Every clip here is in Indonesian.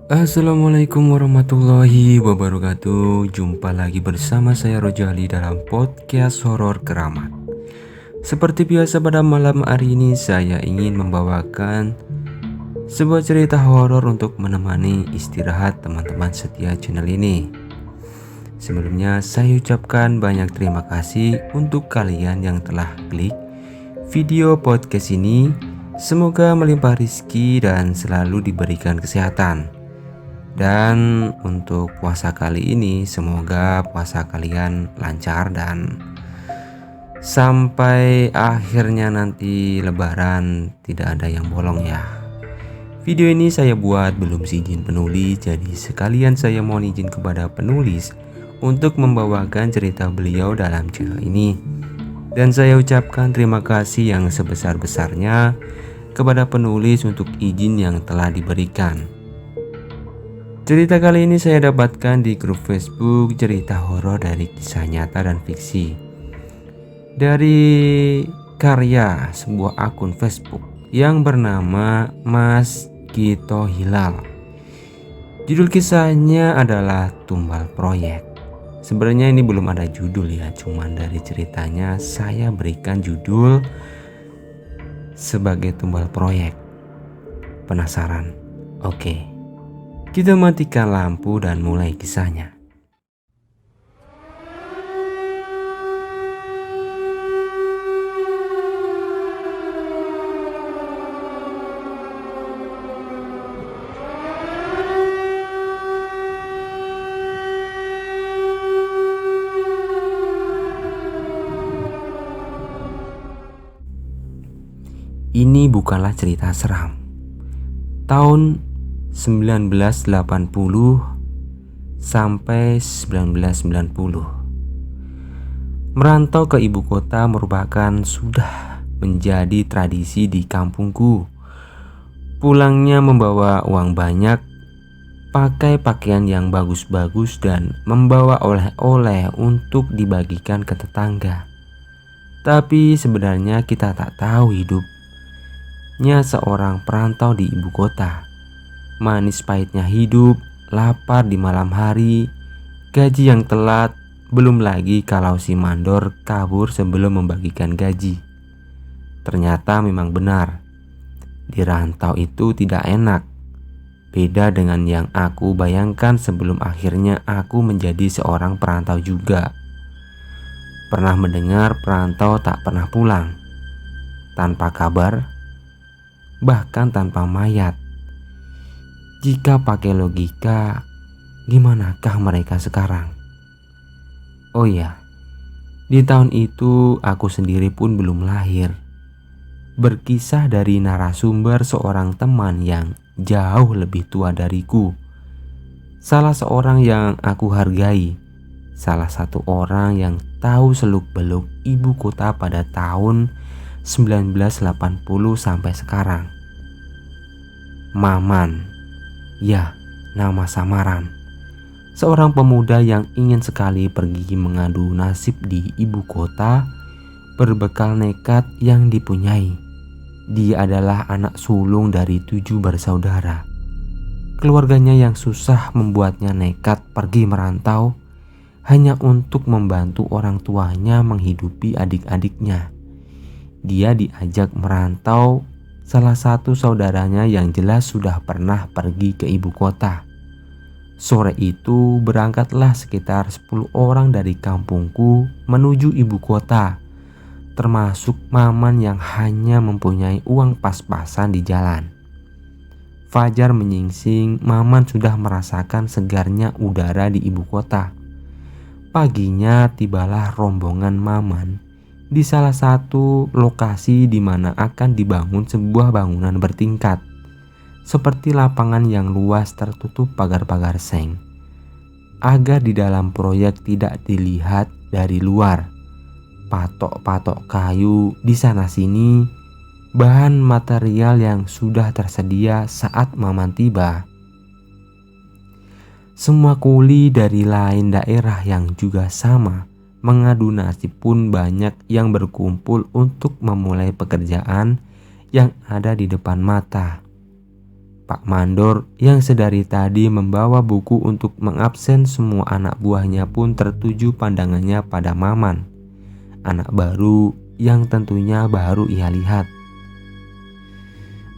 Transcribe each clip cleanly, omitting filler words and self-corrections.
Assalamualaikum warahmatullahi wabarakatuh. Jumpa lagi bersama saya Rojali dalam podcast horor keramat. Seperti biasa pada malam hari ini saya ingin membawakan sebuah cerita horor untuk menemani istirahat teman-teman setia channel ini. Sebelumnya saya ucapkan banyak terima kasih untuk kalian yang telah klik video podcast ini. Semoga melimpah rezeki dan selalu diberikan kesehatan. Dan untuk puasa kali ini semoga puasa kalian lancar dan sampai akhirnya nanti lebaran tidak ada yang bolong ya. Video ini saya buat belum seizin penulis, jadi sekalian saya mohon izin kepada penulis untuk membawakan cerita beliau dalam channel ini. Dan saya ucapkan terima kasih yang sebesar-besarnya kepada penulis untuk izin yang telah diberikan. Cerita kali ini saya dapatkan di grup Facebook cerita horor dari kisah nyata dan fiksi dari karya sebuah akun Facebook yang bernama Mas Gito Hilal. Judul kisahnya adalah Tumbal Proyek. Sebenarnya ini belum ada judul ya, cuman dari ceritanya saya berikan judul sebagai Tumbal Proyek. Penasaran? Oke. Kita matikan lampu dan mulai kisahnya. Ini bukanlah cerita seram. Tahun 1980 sampai 1990. Merantau ke ibu kota merupakan sudah menjadi tradisi di kampungku. Pulangnya membawa uang banyak, pakai pakaian yang bagus-bagus dan membawa oleh-oleh untuk dibagikan ke tetangga. Tapi sebenarnya kita tak tahu hidupnya seorang perantau di ibu kota. Manis pahitnya hidup, lapar di malam hari, gaji yang telat, belum lagi kalau si mandor kabur sebelum membagikan gaji. Ternyata memang benar, di rantau itu tidak enak. Beda dengan yang aku bayangkan sebelum akhirnya aku menjadi seorang perantau juga. Pernah mendengar perantau tak pernah pulang, tanpa kabar, bahkan tanpa mayat. Jika pakai logika, gimanakah mereka sekarang? Oh ya, di tahun itu aku sendiri pun belum lahir. Berkisah dari narasumber seorang teman yang jauh lebih tua dariku. Salah seorang yang aku hargai. Salah satu orang yang tahu seluk-beluk ibu kota pada tahun 1980 sampai sekarang. Maman. Ya, nama samaran. Seorang pemuda yang ingin sekali pergi mengadu nasib di ibu kota berbekal nekat yang dipunyai. Dia adalah anak sulung dari 7 bersaudara. Keluarganya yang susah membuatnya nekat pergi merantau hanya untuk membantu orang tuanya menghidupi adik-adiknya. Dia diajak merantau salah satu saudaranya yang jelas sudah pernah pergi ke ibu kota. Sore itu berangkatlah sekitar 10 orang dari kampungku menuju ibu kota, termasuk Maman yang hanya mempunyai uang pas-pasan di jalan. Fajar menyingsing, Maman sudah merasakan segarnya udara di ibu kota. Paginya tibalah rombongan Maman di salah satu lokasi di mana akan dibangun sebuah bangunan bertingkat, seperti lapangan yang luas tertutup pagar-pagar seng, agar di dalam proyek tidak dilihat dari luar. Patok-patok kayu di sana-sini, bahan material yang sudah tersedia saat Maman tiba. Semua kuli dari lain daerah yang juga sama mengadu nasib pun banyak yang berkumpul untuk memulai pekerjaan yang ada di depan mata. Pak Mandor yang sedari tadi membawa buku untuk mengabsen semua anak buahnya pun tertuju pandangannya pada Maman, anak baru yang tentunya baru ia lihat.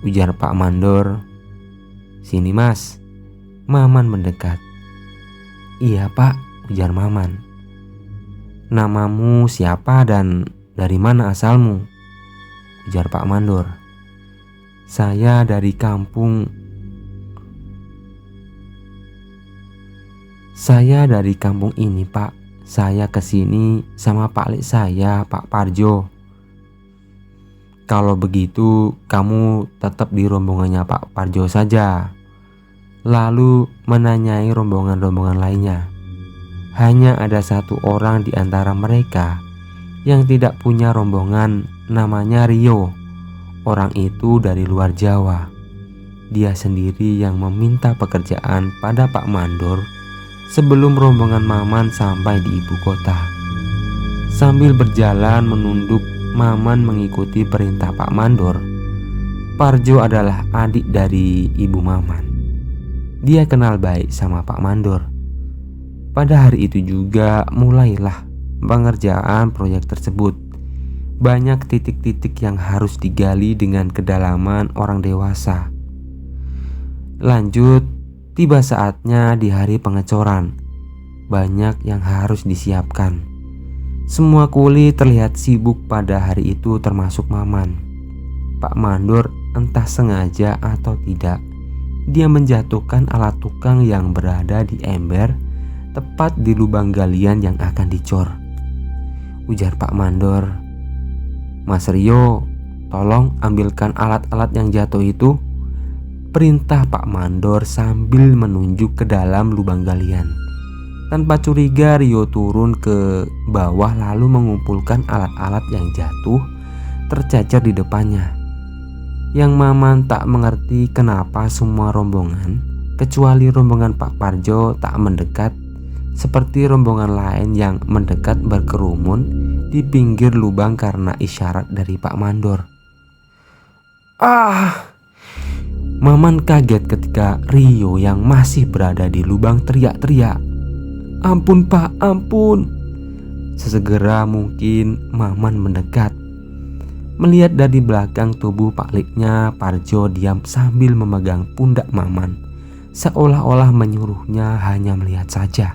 Ujar Pak Mandor, "Sini Mas." Maman mendekat. "Iya Pak," ujar Maman. "Namamu siapa dan dari mana asalmu?" ujar Pak Mandor. Saya dari kampung ini Pak. Saya kesini sama Pak Lek saya, Pak Parjo." "Kalau begitu kamu tetap di rombongannya Pak Parjo saja." Lalu menanyai rombongan-rombongan lainnya. Hanya ada satu orang di antara mereka yang tidak punya rombongan, namanya Rio. Orang itu dari luar Jawa. Dia sendiri yang meminta pekerjaan pada Pak Mandor sebelum rombongan Maman sampai di ibu kota. Sambil berjalan menunduk, Maman mengikuti perintah Pak Mandor. Parjo adalah adik dari ibu Maman. Dia kenal baik sama Pak Mandor. Pada hari itu juga mulailah pengerjaan proyek tersebut. Banyak titik-titik yang harus digali dengan kedalaman orang dewasa. Lanjut, tiba saatnya di hari pengecoran. Banyak yang harus disiapkan. Semua kuli terlihat sibuk pada hari itu termasuk Maman. Pak Mandor entah sengaja atau tidak, dia menjatuhkan alat tukang yang berada di ember tepat di lubang galian yang akan dicor. Ujar Pak Mandor, "Mas Rio, tolong ambilkan alat-alat yang jatuh itu." Perintah Pak Mandor sambil menunjuk ke dalam lubang galian. Tanpa curiga, Rio turun ke bawah lalu mengumpulkan alat-alat yang jatuh tercecer di depannya. Yang Maman tak mengerti kenapa semua rombongan, kecuali rombongan Pak Parjo, tak mendekat seperti rombongan lain yang mendekat berkerumun di pinggir lubang karena isyarat dari Pak Mandor. Maman kaget ketika Rio yang masih berada di lubang teriak-teriak, "Ampun Pak, ampun!" Sesegera mungkin Maman mendekat. Melihat dari belakang tubuh Pak Leknya, Parjo diam sambil memegang pundak Maman, seolah-olah menyuruhnya hanya melihat saja.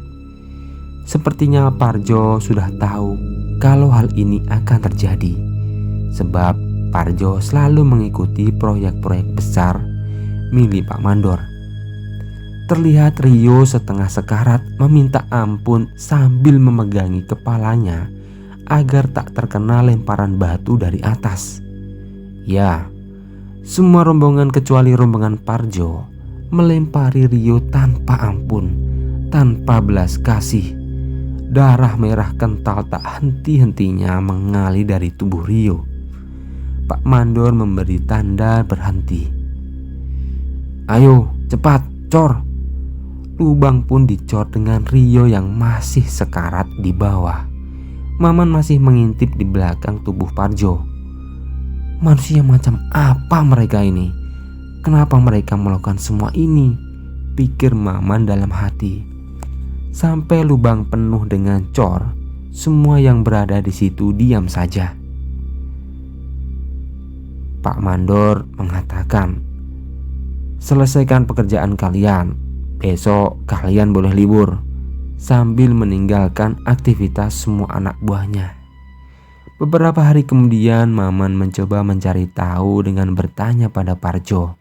Sepertinya Parjo sudah tahu kalau hal ini akan terjadi, sebab Parjo selalu mengikuti proyek-proyek besar milik Pak Mandor. Terlihat Rio setengah sekarat meminta ampun sambil memegangi kepalanya agar tak terkena lemparan batu dari atas. Ya, semua rombongan kecuali rombongan Parjo melempari Rio tanpa ampun, tanpa belas kasih. Darah merah kental tak henti-hentinya mengalir dari tubuh Rio. Pak Mandor memberi tanda berhenti. "Ayo, cepat, cor!" Lubang pun dicor dengan Rio yang masih sekarat di bawah. Maman masih mengintip di belakang tubuh Parjo. Manusia macam apa mereka ini? Kenapa mereka melakukan semua ini? Pikir Maman dalam hati. Sampai lubang penuh dengan cor, semua yang berada di situ diam saja. Pak Mandor mengatakan, "Selesaikan pekerjaan kalian. Besok kalian boleh libur." Sambil meninggalkan aktivitas semua anak buahnya. Beberapa hari kemudian Maman mencoba mencari tahu dengan bertanya pada Parjo.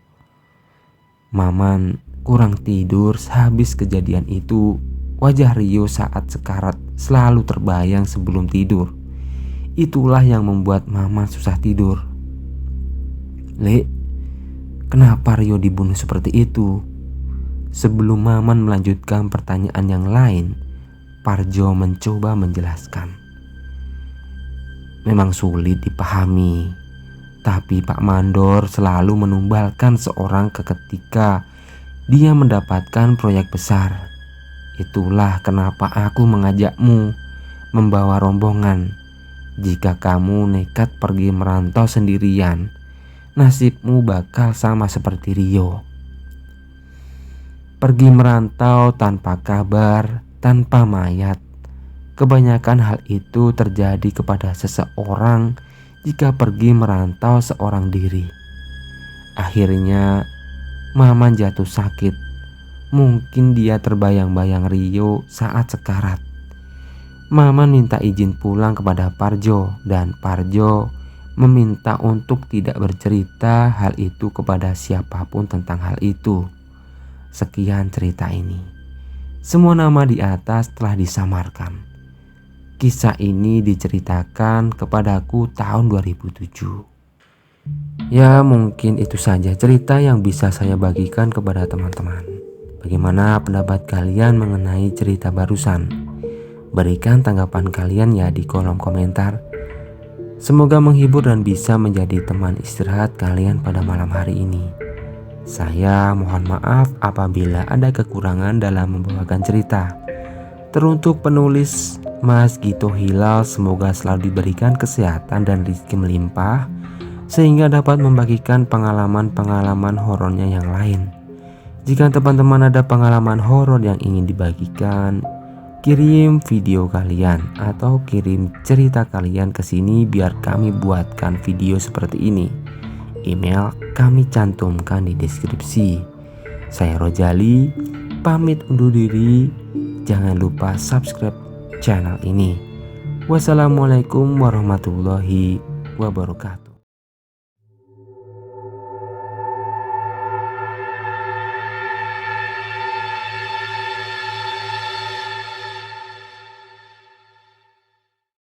Maman kurang tidur sehabis kejadian itu. Wajah Rio saat sekarat selalu terbayang sebelum tidur. Itulah yang membuat Maman susah tidur. "Lek, kenapa Rio dibunuh seperti itu?" Sebelum Maman melanjutkan pertanyaan yang lain, Parjo mencoba menjelaskan. Memang sulit dipahami, tapi Pak Mandor selalu menumbalkan seorang ketika dia mendapatkan proyek besar. Itulah kenapa aku mengajakmu membawa rombongan. Jika kamu nekat pergi merantau sendirian, nasibmu bakal sama seperti Rio. pergi merantau tanpa kabar, tanpa mayat. Kebanyakan hal itu terjadi kepada seseorang jika pergi merantau seorang diri. Akhirnya Maman jatuh sakit. Mungkin dia terbayang-bayang Rio saat sekarat. Maman minta izin pulang kepada Parjo, dan Parjo meminta untuk tidak bercerita hal itu kepada siapapun tentang hal itu. Sekian cerita ini. Semua nama di atas telah disamarkan. Kisah ini diceritakan kepadaku tahun 2007. Ya, mungkin itu saja cerita yang bisa saya bagikan kepada teman-teman. Bagaimana pendapat kalian mengenai cerita barusan? Berikan tanggapan kalian ya di kolom komentar. Semoga menghibur dan bisa menjadi teman istirahat kalian pada malam hari ini. Saya mohon maaf apabila ada kekurangan dalam membawakan cerita. Teruntuk penulis Mas Gito Hilal, semoga selalu diberikan kesehatan dan rezeki melimpah, sehingga dapat membagikan pengalaman-pengalaman horornya yang lain. Jika teman-teman ada pengalaman horor yang ingin dibagikan, kirim video kalian atau kirim cerita kalian ke sini biar kami buatkan video seperti ini. Email kami cantumkan di deskripsi. Saya Rojali, pamit undur diri. Jangan lupa subscribe channel ini. Wassalamualaikum warahmatullahi wabarakatuh.